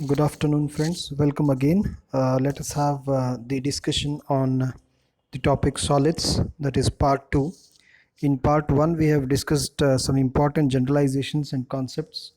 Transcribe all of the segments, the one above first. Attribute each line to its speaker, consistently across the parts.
Speaker 1: Good afternoon, friends. Welcome again. Let us have the discussion on the topic solids, that is part 2. In part 1, we have discussed some important generalizations and concepts,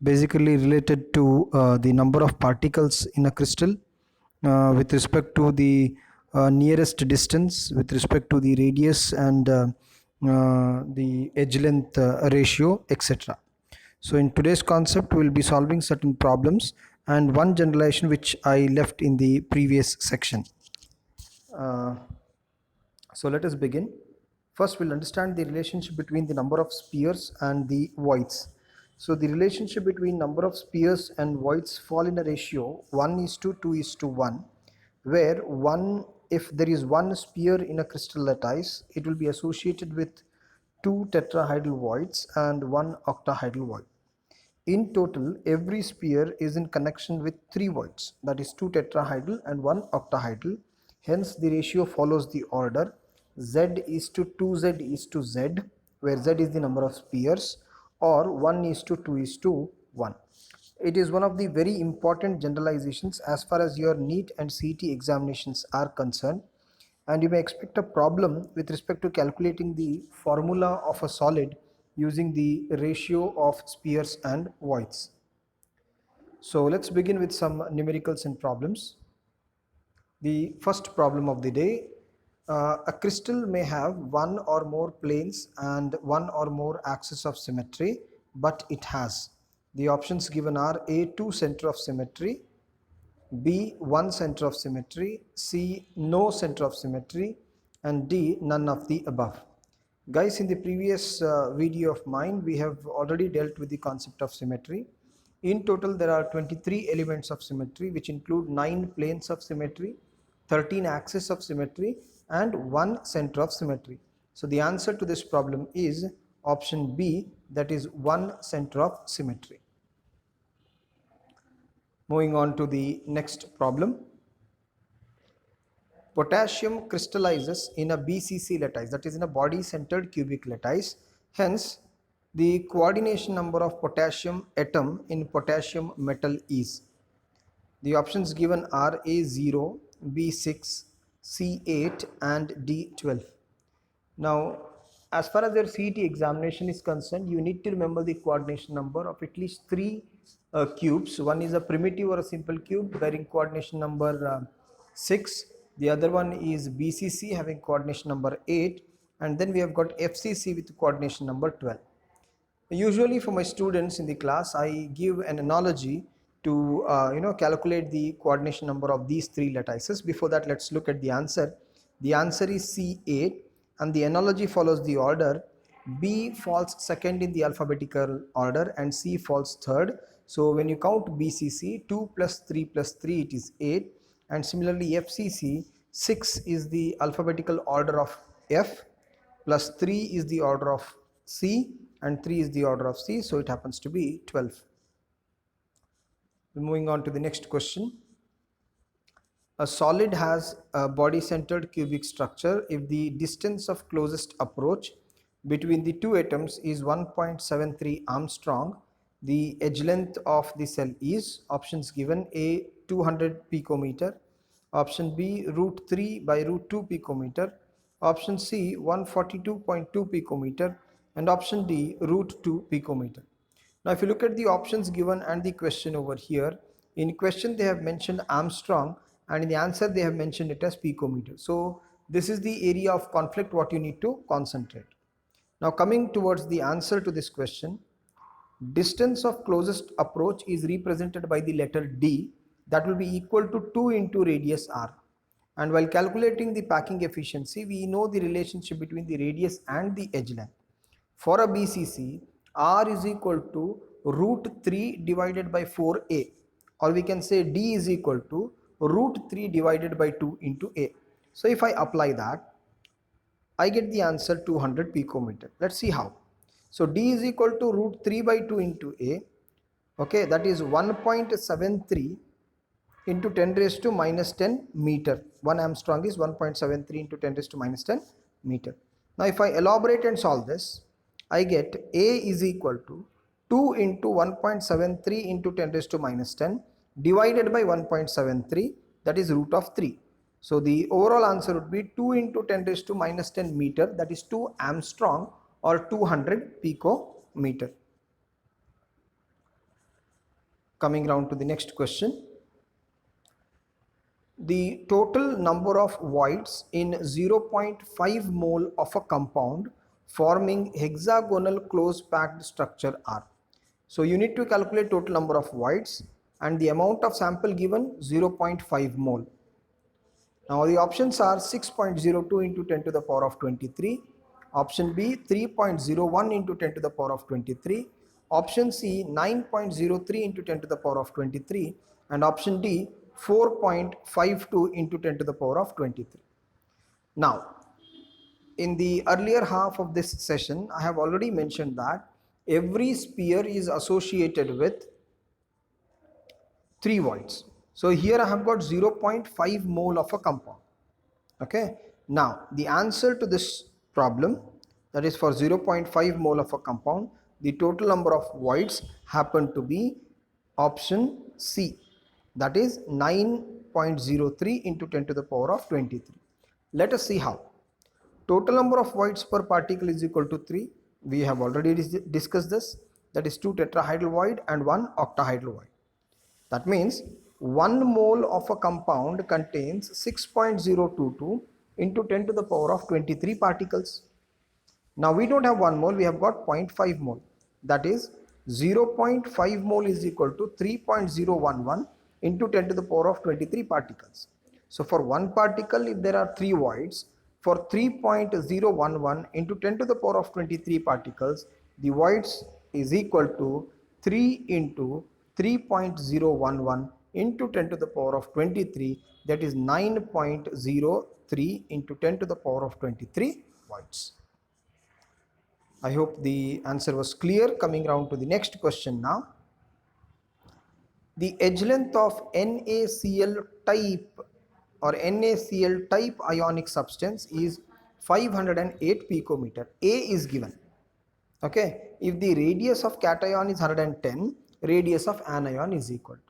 Speaker 1: basically related to the number of particles in a crystal with respect to the nearest distance, with respect to the radius and the edge length ratio, etc. So in today's concept, we'll be solving certain problems and one generalization which I left in the previous section. Uh, so let us begin. First, we'll understand the relationship between the number of spheres and the voids. So the relationship between number of spheres and voids fall in a ratio 1 is to 2 is to 1, where if there is one sphere in a crystal lattice, it will be associated with two tetrahedral voids and one octahedral void. In total, every sphere is in connection with three voids, that is two tetrahedral and one octahedral. Hence, the ratio follows the order Z is to 2Z is to Z, where Z is the number of spheres, or 1 is to 2 is to 1. It is one of the very important generalizations as far as your NEET and CET examinations are concerned, and you may expect a problem with respect to calculating the formula of a solid using the ratio of spheres and voids. So let's begin with some numericals and problems. The first problem of the day, a crystal may have one or more planes and one or more axes of symmetry, but it has. The options given are A, two center of symmetry, B, one center of symmetry, C, no center of symmetry, and D, none of the above. Guys, in the previous video of mine, we have already dealt with the concept of symmetry. In total, there are 23 elements of symmetry, which include 9 planes of symmetry, 13 axes of symmetry, and 1 center of symmetry. So the answer to this problem is option B, that is 1 center of symmetry. Moving on to the next problem. Potassium crystallizes in a BCC lattice, that is in a body centered cubic lattice. Hence, the coordination number of potassium atom in potassium metal is. The options given are A0, B6, C8 and D12. Now, as far as your CET examination is concerned, you need to remember the coordination number of at least 3 cubes. One is a primitive or a simple cube bearing coordination number 6. The other one is BCC having coordination number 8. And then we have got FCC with coordination number 12. Usually for my students in the class, I give an analogy to calculate the coordination number of these 3 lattices. Before that, let's look at the answer. The answer is C8, and the analogy follows the order. B falls second in the alphabetical order and C falls third. So when you count BCC, 2 plus 3 plus 3, it is 8, and similarly FCC, 6 is the alphabetical order of F, plus 3 is the order of C, and 3 is the order of C, so it happens to be 12. Moving on to the next question. A solid has a body-centered cubic structure if the distance of closest approach between the two atoms is 1.73 Armstrong. The edge length of the cell is, options given, A 200 picometer, option B root 3 by root 2 picometer, option C 142.2 picometer, and option D root 2 picometer. Now if you look at the options given and the question over here, in question they have mentioned Armstrong, and in the answer they have mentioned it as picometer. So this is the area of conflict what you need to concentrate. Now coming towards the answer to this question, distance of closest approach is represented by the letter D, that will be equal to 2 into radius r. And while calculating the packing efficiency, we know the relationship between the radius and the edge length. For a BCC, r is equal to root 3 divided by 4a, or we can say D is equal to root 3 divided by 2 into a. So if I apply that, I get the answer 200 picometer. Let's see how. So D is equal to root 3 by 2 into a. Okay, that is 1.73 into 10 raised to minus 10 meter. 1 Armstrong is 1.73 into 10 raised to minus 10 meter. Now if I elaborate and solve this, I get A is equal to 2 into 1.73 into 10 raised to minus 10. divided by 1.73, that is root of 3. So the overall answer would be 2 into 10 raised to minus 10 meter, that is 2 Armstrong or 200 picometer. Coming round to the next question. The total number of voids in 0.5 mole of a compound forming hexagonal close packed structure are. So you need to calculate total number of voids and the amount of sample given 0.5 mole. Now the options are 6.02 into 10 to the power of 23, option B 3.01 into 10 to the power of 23, option C 9.03 into 10 to the power of 23, and option D 4.52 into 10 to the power of 23. Now, in the earlier half of this session, I have already mentioned that every sphere is associated with 3 voids. So here I have got 0.5 mole of a compound. Okay. Now the answer to this problem, that is for 0.5 mole of a compound, the total number of voids happen to be option C, that is 9.03 into 10 to the power of 23. Let us see how. Total number of voids per particle is equal to 3. We have already discussed this. That is 2 tetrahedral void and 1 octahedral void. That means 1 mole of a compound contains 6.022 into 10 to the power of 23 particles. Now we don't have 1 mole, we have got 0.5 mole. That is 0.5 mole is equal to 3.011 into 10 to the power of 23 particles. So for one particle, if there are 3 voids, for 3.011 into 10 to the power of 23 particles, the voids is equal to 3 into 3.011 into 10 to the power of 23, that is 9.03 into 10 to the power of 23 voids. I hope the answer was clear. Coming round to the next question now. The edge length of NaCl type or NaCl type ionic substance is 508 picometer. A is given. Okay, if the radius of cation is 110, radius of anion is equal to.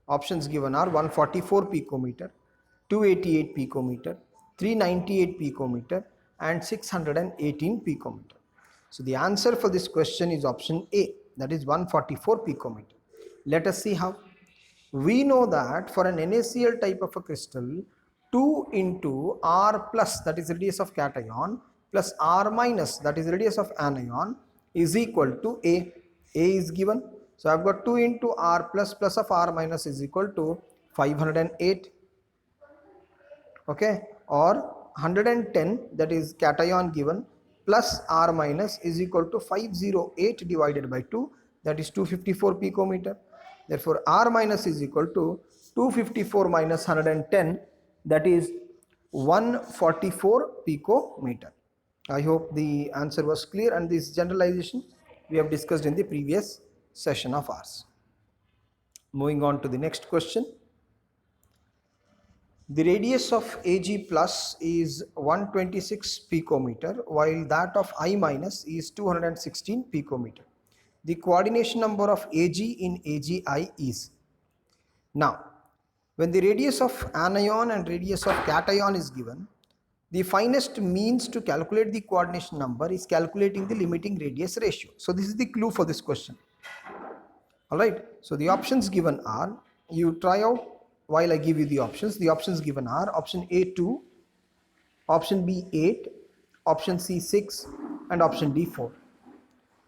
Speaker 1: Options given are 144 picometer, 288 picometer, 398 picometer and 618 picometer. So the answer for this question is option A, that is 144 picometer. Let us see how. We know that for an NaCl type of a crystal, 2 into R plus, that is radius of cation, plus R minus, that is radius of anion, is equal to A. A is given. So I've got 2 into R plus plus of R minus is equal to 508. Okay, or 110, that is cation given, plus R minus is equal to 508 divided by 2, that is 254 picometer. Therefore R minus is equal to 254 minus 110, that is 144 picometer. I hope the answer was clear, and this generalization we have discussed in the previous session of ours. Moving on to the next question. The radius of Ag plus is 126 picometer, while that of I minus is 216 picometer. The coordination number of Ag in Agi is. Now, when the radius of anion and radius of cation is given, the finest means to calculate the coordination number is calculating the limiting radius ratio. So this is the clue for this question. Alright, so the options given are, you try out while I give you the options. The options given are option A 2, option B 8, option C 6 and option D 4.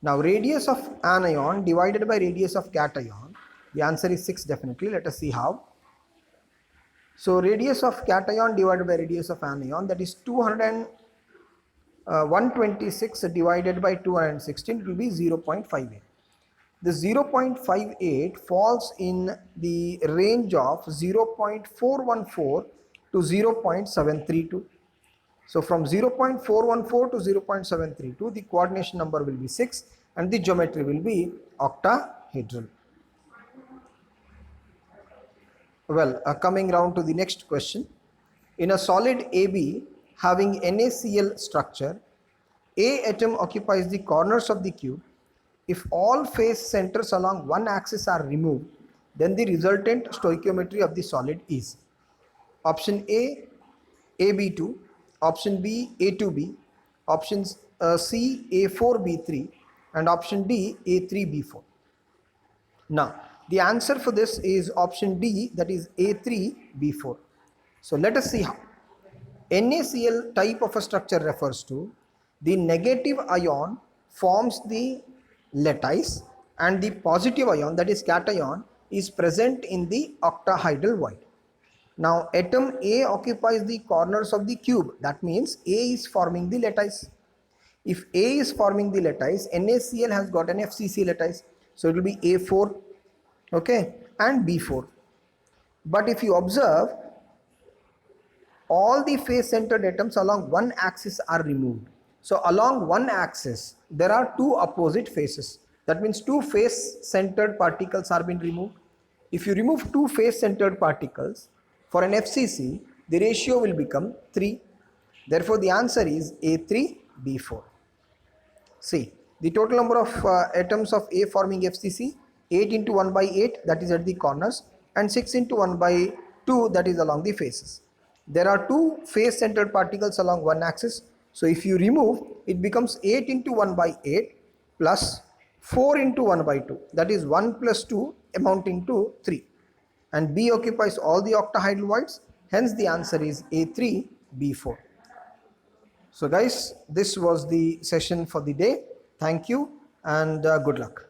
Speaker 1: Now radius of anion divided by radius of cation, the answer is 6 definitely. Let us see how. So radius of cation divided by radius of anion, that is 126 divided by 216, it will be 0.58. The 0.58 falls in the range of 0.414 to 0.732. So from 0.414 to 0.732, the coordination number will be 6 and the geometry will be octahedral. Well, coming round to the next question. In a solid AB having NaCl structure, A atom occupies the corners of the cube. If all face centers along one axis are removed, then the resultant stoichiometry of the solid is option A, AB2, option B, A2B, option C, A4B3, and option D, A3B4. Now, the answer for this is option D, that is A3B4. So let us see how. NaCl type of a structure refers to the negative ion forms the lattice and the positive ion, that is cation, is present in the octahedral void. Now atom A occupies the corners of the cube, that means A is forming the lattice. If A is forming the lattice, NaCl has got an FCC lattice, so it will be A4, okay, and B4. But if you observe, all the face centered atoms along one axis are removed. So along one axis there are two opposite faces, that means two face centered particles are being removed. If you remove two face centered particles for an FCC, the ratio will become 3. Therefore the answer is A3B4. See, the total number of atoms of A forming FCC, 8 into 1 by 8, that is at the corners, and 6 into 1 by 2, that is along the faces. There are two face centered particles along one axis, so if you remove, it becomes 8 into 1 by 8 plus 4 into 1 by 2, that is 1 plus 2 amounting to 3, and B occupies all the octahedral voids, hence the answer is A3B4. So guys, this was the session for the day. Thank you and good luck.